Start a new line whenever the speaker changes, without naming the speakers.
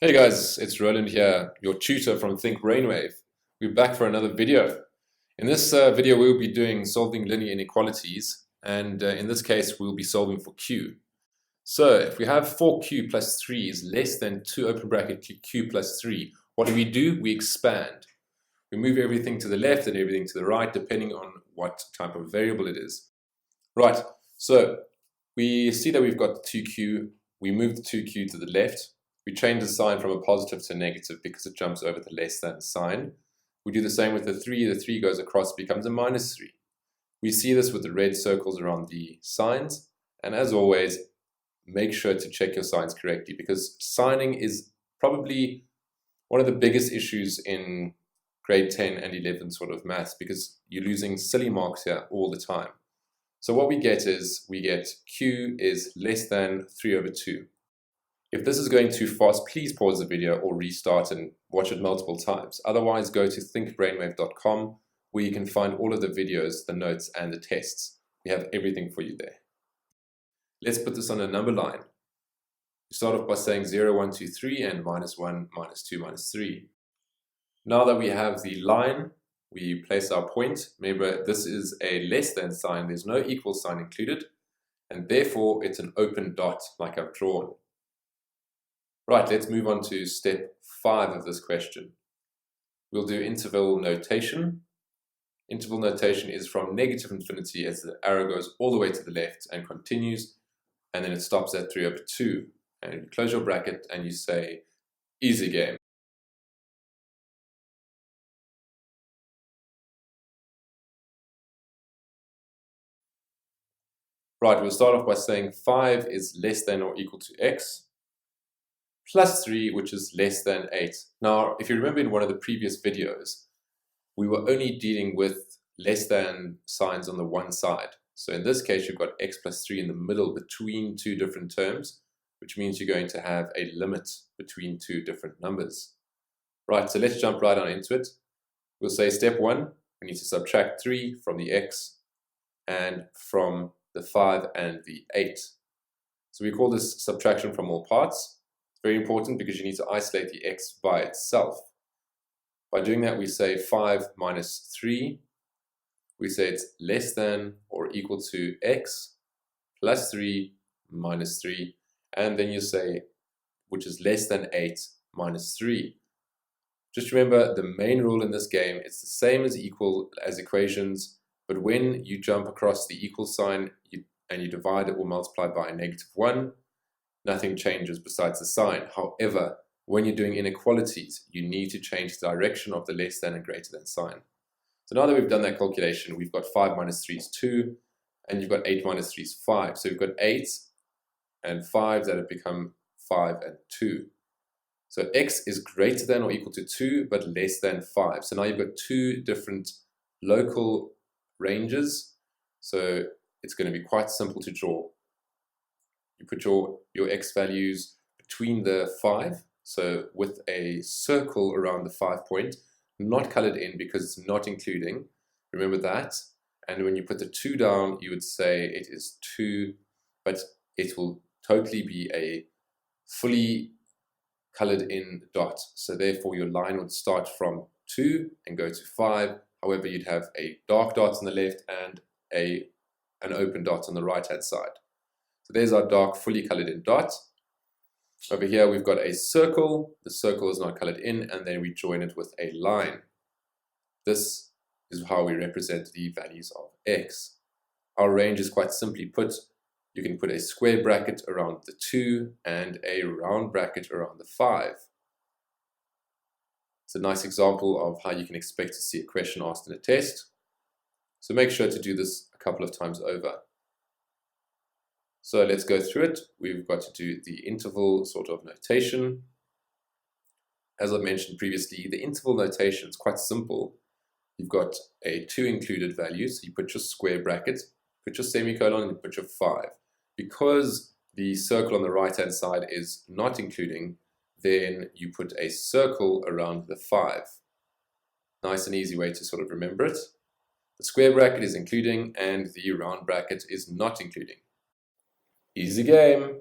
Hey guys, it's Roland here, your tutor from Think Brainwave. We're back for another video. In this video, we'll be doing solving linear inequalities, and in this case, we'll be solving for q. So if we have 4q plus 3 is less than 2 open bracket q plus 3, what do? We expand. We move everything to the left and everything to the right, depending on what type of variable it is. Right, so we see that we've got 2q. We move the 2q to the left. We change the sign from a positive to a negative because it jumps over the less than sign. We do the same with the 3. The 3 goes across, becomes a minus 3. We see this with the red circles around the signs. And as always, make sure to check your signs correctly because signing is probably one of the biggest issues in grade 10 and 11 sort of maths because you're losing silly marks here all the time. So what we get is, q is less than 3 over 2. If this is going too fast, please pause the video or restart and watch it multiple times. Otherwise, go to thinkbrainwave.com where you can find all of the videos, the notes, and the tests. We have everything for you there. Let's put this on a number line. We start off by saying 0, 1, 2, 3, and minus 1, minus 2, minus 3. Now that we have the line, we place our point. Remember, this is a less than sign. There's no equal sign included, and therefore it's an open dot like I've drawn. Right, let's move on to step 5 of this question. We'll do interval notation. Interval notation is from negative infinity as the arrow goes all the way to the left and continues, and then it stops at 3 over 2. And you close your bracket and you say, easy game. Right, we'll start off by saying 5 is less than or equal to x, plus 3, which is less than 8. Now, if you remember in one of the previous videos, we were only dealing with less than signs on the one side. So in this case, you've got x plus 3 in the middle between two different terms, which means you're going to have a limit between two different numbers. Right, so let's jump right on into it. We'll say step 1, we need to subtract 3 from the x and from the 5 and the 8. So we call this subtraction from all parts. Very important because you need to isolate the x by itself. By doing that, we say 5 minus 3. We say it's less than or equal to x plus 3 minus 3. And then you say, which is less than 8 minus 3. Just remember, the main rule in this game is the same as equal as equations, but when you jump across the equal sign and you divide it or multiply by a -1, nothing changes besides the sign. However, when you're doing inequalities, you need to change the direction of the less than and greater than sign. So now that we've done that calculation, we've got 5 minus 3 is 2, and you've got 8 minus 3 is 5. So we've got 8 and 5 that have become 5 and 2. So x is greater than or equal to 2, but less than 5. So now you've got two different local ranges. So it's going to be quite simple to draw. You put your x values between the 5, so with a circle around the 5 point, not colored in because it's not including. Remember that. And when you put the 2 down, you would say it is 2, but it will totally be a fully colored in dot. So therefore your line would start from 2 and go to 5. However, you'd have a dark dot on the left and an open dot on the right hand side. So there's our dark, fully colored in dot. Over here, we've got a circle. The circle is not colored in, and then we join it with a line. This is how we represent the values of x. Our range is quite simply put. You can put a square bracket around the 2 and a round bracket around the 5. It's a nice example of how you can expect to see a question asked in a test. So make sure to do this a couple of times over. So let's go through it. We've got to do the interval sort of notation. As I mentioned previously, the interval notation is quite simple. You've got a 2 included value, so you put your square bracket, put your semicolon, and you put your 5. Because the circle on the right hand side is not including, then you put a circle around the 5. Nice and easy way to sort of remember it. The square bracket is including and the round bracket is not including. Easy game.